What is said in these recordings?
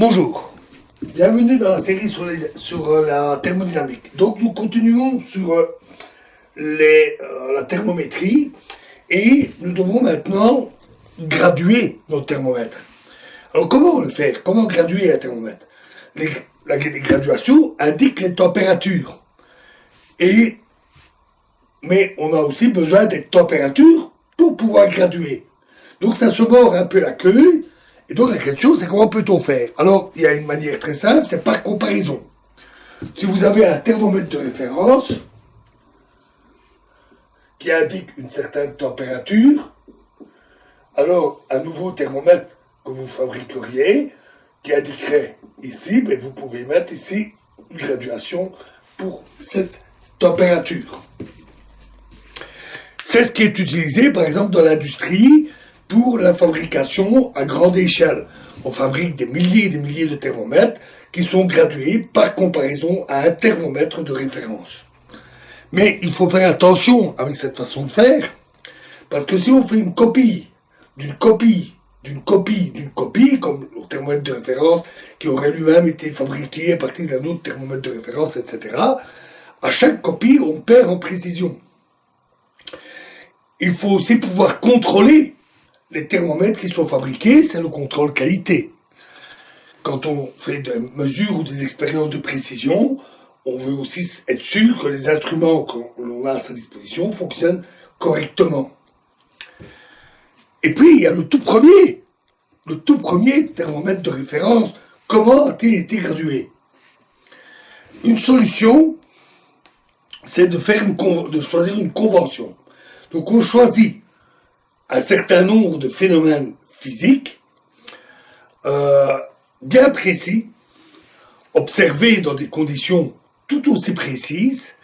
Bonjour, bienvenue dans la série sur la thermodynamique. Donc nous continuons sur la thermométrie et nous devons maintenant graduer nos thermomètres. Alors comment le faire? Comment graduer un thermomètre? Les graduations indiquent les températures. Mais on a aussi besoin des températures pour pouvoir graduer. Donc ça se mord un peu la queue. Et donc la question, c'est comment peut-on faire? Alors, il y a une manière très simple, c'est par comparaison. Si vous avez un thermomètre de référence qui indique une certaine température, alors un nouveau thermomètre que vous fabriqueriez, qui indiquerait ici, mais vous pouvez mettre ici une graduation pour cette température. C'est ce qui est utilisé, par exemple, dans l'industrie, pour la fabrication à grande échelle. On fabrique des milliers et des milliers de thermomètres qui sont gradués par comparaison à un thermomètre de référence. Mais il faut faire attention avec cette façon de faire, parce que si on fait une copie d'une copie, comme le thermomètre de référence, qui aurait lui-même été fabriqué à partir d'un autre thermomètre de référence, etc., à chaque copie, on perd en précision. Il faut aussi pouvoir contrôler les thermomètres qui sont fabriqués, c'est le contrôle qualité. Quand on fait des mesures ou des expériences de précision, on veut aussi être sûr que les instruments que l'on a à sa disposition fonctionnent correctement. Et puis, il y a le tout premier thermomètre de référence. Comment a-t-il été gradué? Une solution, c'est de choisir une convention. Donc on choisit un certain nombre de phénomènes physiques bien précis, observés dans des conditions tout aussi précises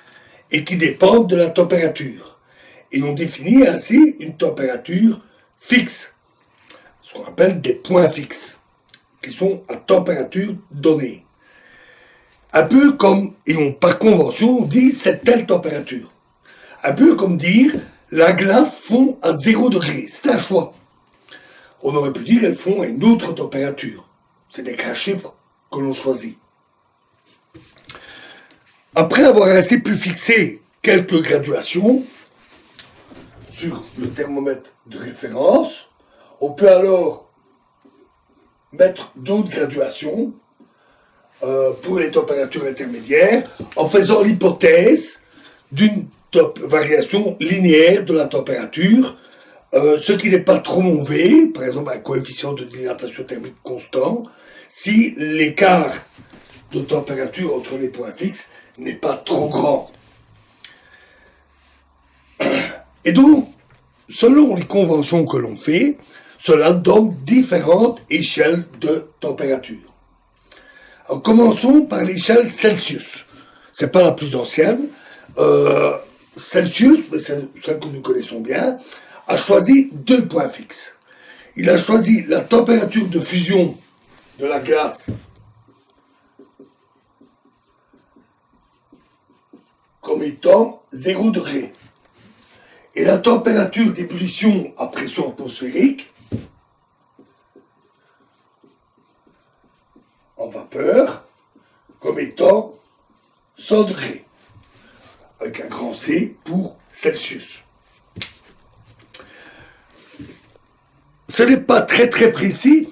et qui dépendent de la température. Et on définit ainsi une température fixe, ce qu'on appelle des points fixes, qui sont à température donnée. Un peu comme, par convention, on dit c'est telle température. Un peu comme dire la glace fond à 0 degré. C'est un choix. On aurait pu dire qu'elle fond à une autre température. C'est des cas chiffres que l'on choisit. Après avoir ainsi pu fixer quelques graduations sur le thermomètre de référence, on peut alors mettre d'autres graduations pour les températures intermédiaires en faisant l'hypothèse d'une variation linéaire de la température, ce qui n'est pas trop mauvais, par exemple un coefficient de dilatation thermique constant, si l'écart de température entre les points fixes n'est pas trop grand. Et donc, selon les conventions que l'on fait, cela donne différentes échelles de température. Alors, commençons par l'échelle Celsius. C'est pas la plus ancienne. Celsius, mais c'est celle que nous connaissons bien, a choisi 2 points fixes. Il a choisi la température de fusion de la glace comme étant 0 degré. Et la température d'ébullition à pression atmosphérique en vapeur comme étant 100 degrés. Avec un grand C pour Celsius. Ce n'est pas très très précis,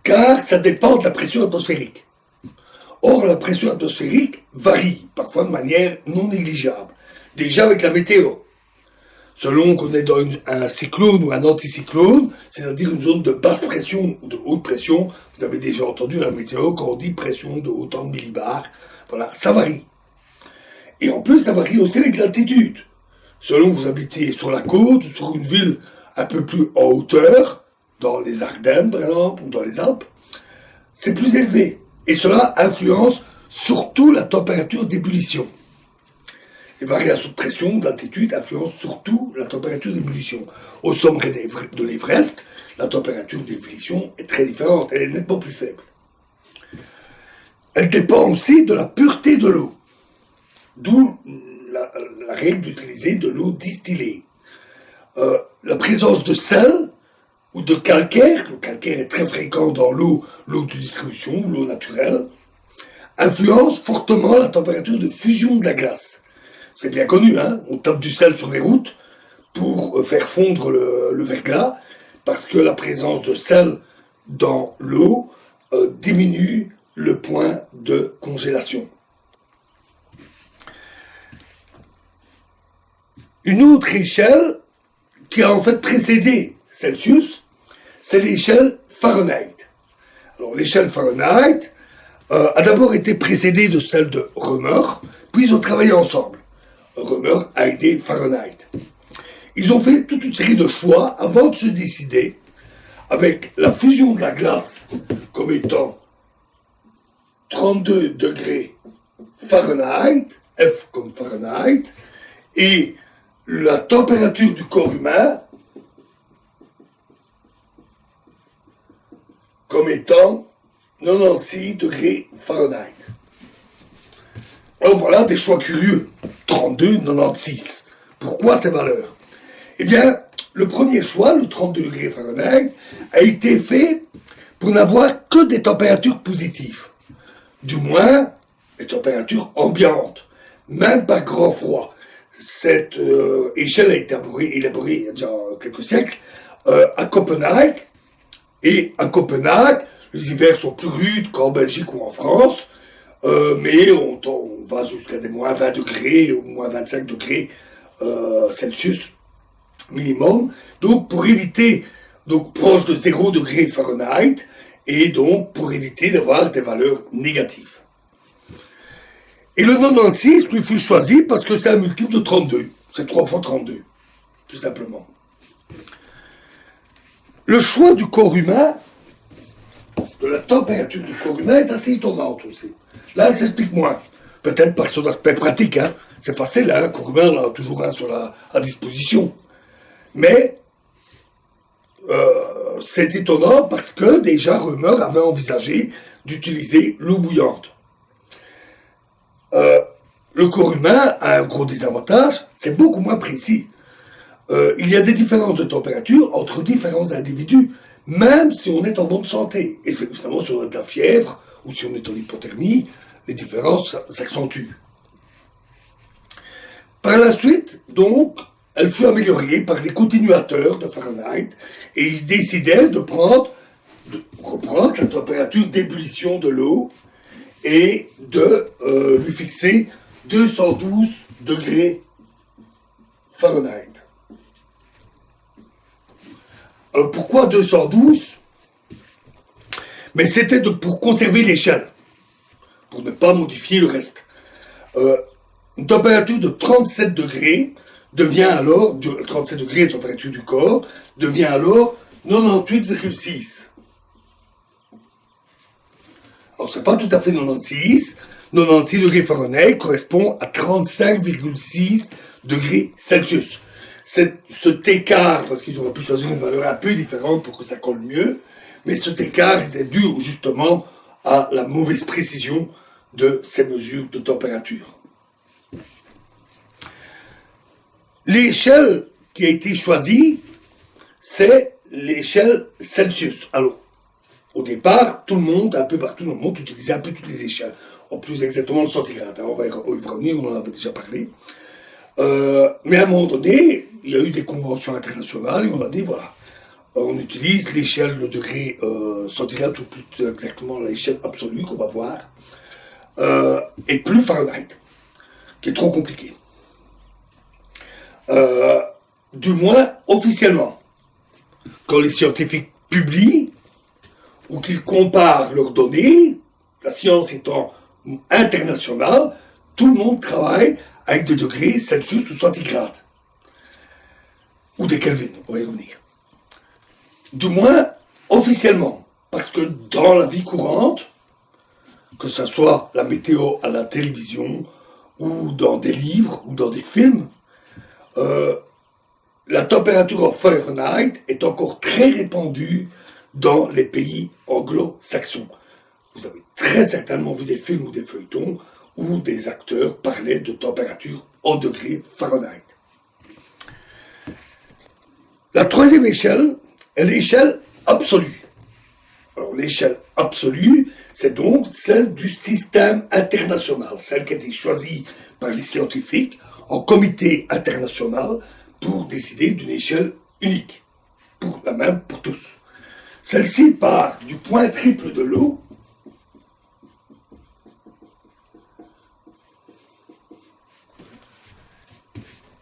car ça dépend de la pression atmosphérique. Or, la pression atmosphérique varie, parfois de manière non négligeable. Déjà avec la météo. Selon qu'on est dans un cyclone ou un anticyclone, c'est-à-dire une zone de basse pression ou de haute pression, vous avez déjà entendu la météo quand on dit pression de autant de millibars, voilà, ça varie. Et en plus, ça varie aussi avec l'altitude. Selon que vous habitez sur la côte, ou sur une ville un peu plus en hauteur, dans les Ardennes par exemple, ou dans les Alpes, c'est plus élevé. Et cela influence surtout la température d'ébullition. Les variations de pression, d'altitude influencent surtout la température d'ébullition. Au sommet de l'Everest, la température d'ébullition est très différente, elle est nettement plus faible. Elle dépend aussi de la pureté de l'eau. D'où la règle d'utiliser de l'eau distillée. La présence de sel ou de calcaire, le calcaire est très fréquent dans l'eau de distribution, l'eau naturelle, influence fortement la température de fusion de la glace. C'est bien connu, hein, on tape du sel sur les routes pour faire fondre le verglas, parce que la présence de sel dans l'eau diminue le point de congélation. Une autre échelle qui a en fait précédé Celsius, c'est l'échelle Fahrenheit. Alors l'échelle Fahrenheit a d'abord été précédée de celle de Rømer, puis ils ont travaillé ensemble. Rømer a aidé Fahrenheit. Ils ont fait toute une série de choix avant de se décider, avec la fusion de la glace comme étant 32 degrés Fahrenheit, F comme Fahrenheit, et la température du corps humain comme étant 96 degrés Fahrenheit. Alors voilà des choix curieux. 32, 96. Pourquoi ces valeurs? Eh bien, le premier choix, le 32 degrés Fahrenheit, a été fait pour n'avoir que des températures positives. Du moins, des températures ambiantes, même pas grand froid. Cette échelle a été élaborée il y a déjà quelques siècles à Copenhague. Et à Copenhague, les hivers sont plus rudes qu'en Belgique ou en France, mais on va jusqu'à des moins 20 degrés ou moins 25 degrés Celsius minimum. Donc pour éviter, donc proche de 0 degré Fahrenheit, et donc pour éviter d'avoir des valeurs négatives. Et le 96 lui fut choisi parce que c'est un multiple de 32. C'est 3 fois 32, tout simplement. Le choix du corps humain, de la température du corps humain, est assez étonnante aussi. Là, elle s'explique moins. Peut-être par son aspect pratique. Hein. C'est facile, hein, un corps humain, on en a toujours un à disposition. Mais c'est étonnant parce que déjà Rømer avait envisagé d'utiliser l'eau bouillante. Le corps humain a un gros désavantage, c'est beaucoup moins précis. Il y a des différences de température entre différents individus, même si on est en bonne santé. Et c'est évidemment si on a de la fièvre ou si on est en hypothermie, les différences s'accentuent. Par la suite, donc, elle fut améliorée par les continuateurs de Fahrenheit et ils décidaient de reprendre la température d'ébullition de l'eau et de lui fixer 212 degrés Fahrenheit. Alors pourquoi 212? Mais c'était pour conserver l'échelle, pour ne pas modifier le reste. Une température de 37 degrés devient alors, 37 degrés de température du corps, devient alors 98,6. Alors c'est pas tout à fait 96. 96 degrés Fahrenheit correspond à 35,6 degrés Celsius. Cet écart, parce qu'ils auraient pu choisir une valeur un peu différente pour que ça colle mieux, mais cet écart était dû justement à la mauvaise précision de ces mesures de température. L'échelle qui a été choisie, c'est l'échelle Celsius. Alors, au départ, tout le monde, un peu partout dans le monde, utilisait un peu toutes les échelles. En plus exactement le centigrade. Alors, on va y revenir, on en avait déjà parlé. Mais à un moment donné, il y a eu des conventions internationales et on a dit, voilà, on utilise l'échelle, le degré centigrade, ou plus exactement l'échelle absolue qu'on va voir, et plus Fahrenheit, qui est trop compliqué. Du moins officiellement. Quand les scientifiques publient ou qu'ils comparent leurs données, la science étant internationale, tout le monde travaille avec des degrés Celsius ou centigrades. Ou des Kelvin, on va y revenir. Du moins officiellement. Parce que dans la vie courante, que ce soit la météo à la télévision, ou dans des livres, ou dans des films, la température en Fahrenheit est encore très répandue dans les pays anglo-saxons. Vous avez très certainement vu des films ou des feuilletons où des acteurs parlaient de température en degrés Fahrenheit. La troisième échelle est l'échelle absolue. Alors l'échelle absolue, c'est donc celle du système international, celle qui a été choisie par les scientifiques en comité international pour décider d'une échelle unique, pour la même pour tous. Celle-ci part du point triple de l'eau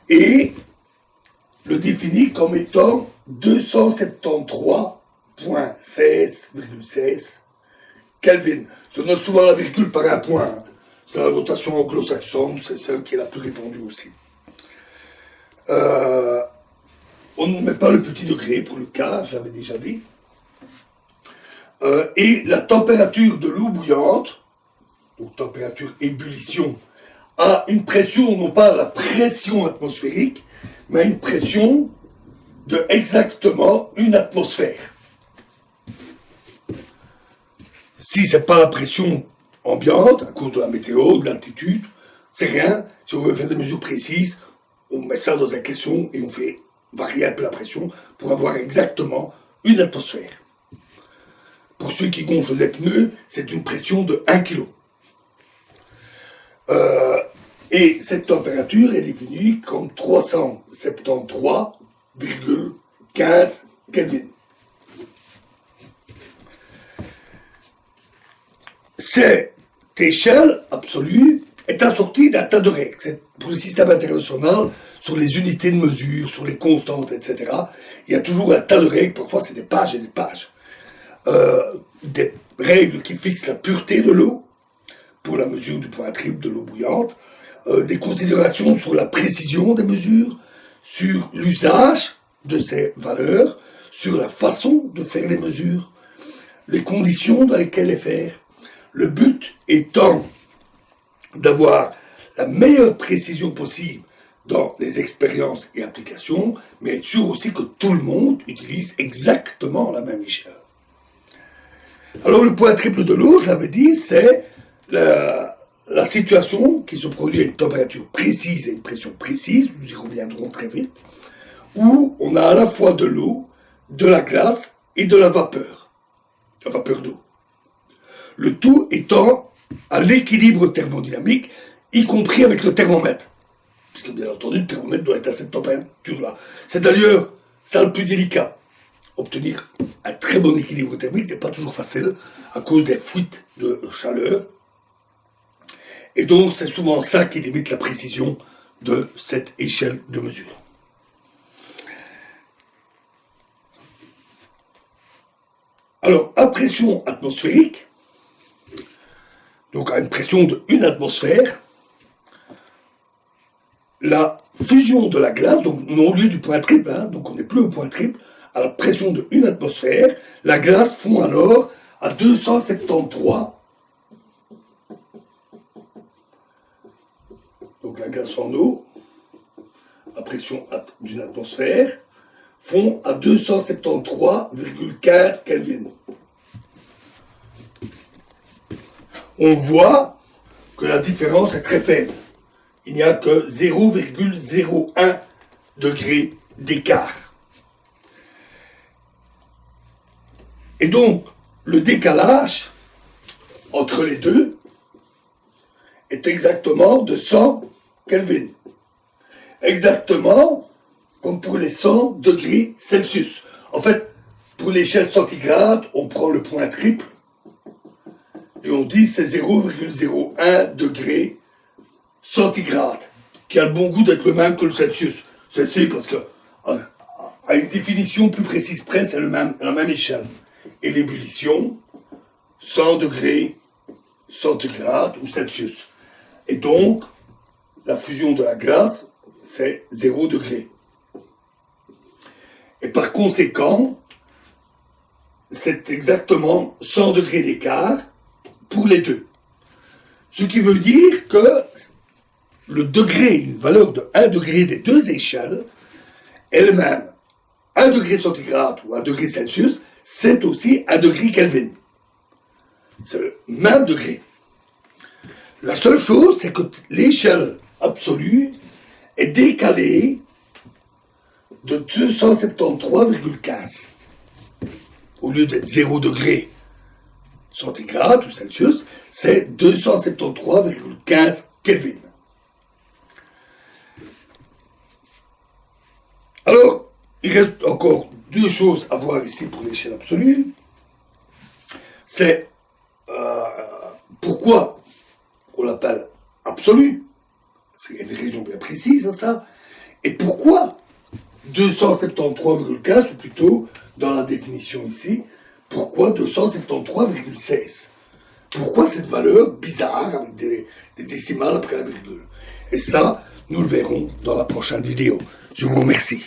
et le définit comme étant 273,16,16 Kelvin. Je note souvent la virgule par un point. C'est la notation anglo-saxonne, c'est celle qui est la plus répandue aussi. On ne met pas le petit degré pour le cas, je l'avais déjà dit. Et la température de l'eau bouillante, donc température ébullition, a une pression, non pas la pression atmosphérique, mais une pression de exactement une atmosphère. Si c'est pas la pression ambiante, à cause de la météo, de l'altitude, c'est rien. Si on veut faire des mesures précises, on met ça dans un caisson et on fait varier un peu la pression pour avoir exactement une atmosphère. Pour ceux qui gonflent les pneus, c'est une pression de 1 kg. Et cette température est définie comme 373,15 Kelvin. Cette échelle absolue est assortie d'un tas de règles. C'est pour le système international, sur les unités de mesure, sur les constantes, etc. Il y a toujours un tas de règles, parfois c'est des pages et des pages. Des règles qui fixent la pureté de l'eau, pour la mesure du point triple de l'eau bouillante, des considérations sur la précision des mesures, sur l'usage de ces valeurs, sur la façon de faire les mesures, les conditions dans lesquelles les faire. Le but étant d'avoir la meilleure précision possible dans les expériences et applications, mais être sûr aussi que tout le monde utilise exactement la même échelle. Alors le point triple de l'eau, je l'avais dit, c'est la situation qui se produit à une température précise et une pression précise, nous y reviendrons très vite, où on a à la fois de l'eau, de la glace et de la vapeur d'eau. Le tout étant à l'équilibre thermodynamique, y compris avec le thermomètre. Puisque bien entendu, le thermomètre doit être à cette température-là. C'est d'ailleurs ça le plus délicat. Obtenir un très bon équilibre thermique n'est pas toujours facile à cause des fuites de chaleur. Et donc, c'est souvent ça qui limite la précision de cette échelle de mesure. Alors, à pression atmosphérique, donc à une pression de 1 atmosphère, la fusion de la glace, donc non au lieu du point triple, donc on n'est plus au point triple, à la pression de 1 atmosphère, la glace fond alors à 273. Donc la glace en eau, à pression d'une atmosphère, fond à 273,15 Kelvin. On voit que la différence est très faible. Il n'y a que 0,01 degré d'écart. Et donc, le décalage entre les deux est exactement de 100 Kelvin. Exactement comme pour les 100 degrés Celsius. En fait, pour l'échelle centigrade, on prend le point triple et on dit c'est 0,01 degré centigrade, qui a le bon goût d'être le même que le Celsius. C'est parce que, à une définition plus précise près, c'est la même échelle. Et l'ébullition, 100 degrés centigrade ou Celsius. Et donc, la fusion de la glace, c'est 0 degré. Et par conséquent, c'est exactement 100 degrés d'écart pour les deux. Ce qui veut dire que le degré, une valeur de 1 degré des deux échelles, est le même. 1 degré centigrade ou 1 degré Celsius, c'est aussi 1 degré Kelvin. C'est le même degré. La seule chose, c'est que l'échelle absolue est décalée de 273,15. au lieu d'être 0 degré centigrade ou Celsius, c'est 273,15 Kelvin. Alors, il reste encore deux choses à voir ici pour l'échelle absolue. C'est pourquoi on l'appelle absolu. Il y a des raisons bien précises à ça. Et pourquoi 273,15, ou plutôt, dans la définition ici, pourquoi 273,16? Pourquoi cette valeur bizarre avec des décimales après la virgule? Et ça, nous le verrons dans la prochaine vidéo. Je vous remercie.